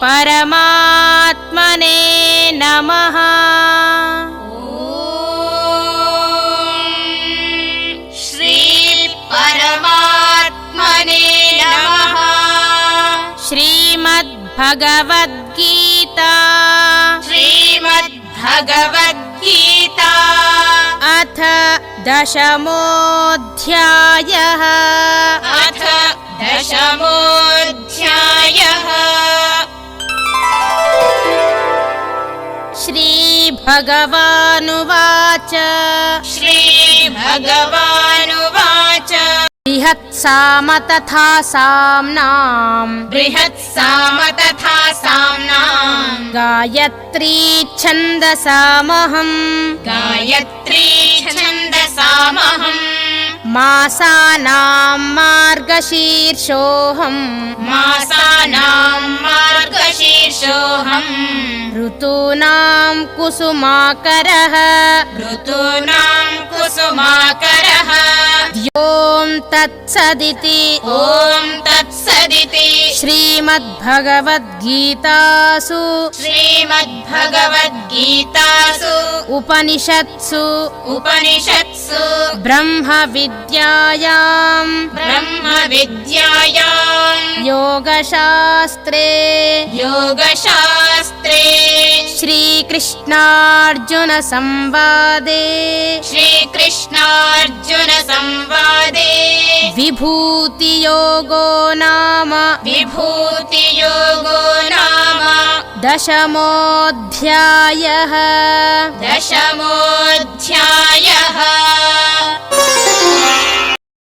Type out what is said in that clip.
परमात्मने नमः। श्री परमात्मने नमः। श्रीमद्भगवद्गीता श्रीमद्भगवद्गीता अथ दशमोऽध्यायः। अथ दशमोऽध्यायः। श्रीभगवानुवाच श्रीभगवानुवाच बृहत्साम तथा साम्नां बृहत्साम तथा साम्नां गायत्री छन्दसामहं गायत्री छन्दसामहं मासानां मार्गशीर्षोऽहं मासानां मार्गशीर्षोऽहम् ऋतूनां कुसुमाकरः ऋतूनां कुसुमाकरः ॐ तत्सदिति ॐ तत्सदिति श्रीमद्भगवद्गीतासु श्रीमद्भगवद्गीतासु उपनिषत्सु ब्रह्मविद्यायां योगशास्त्रे श्रीकृष्णार्जुन संवादे विभूतियोगो नाम दशमोऽध्यायः।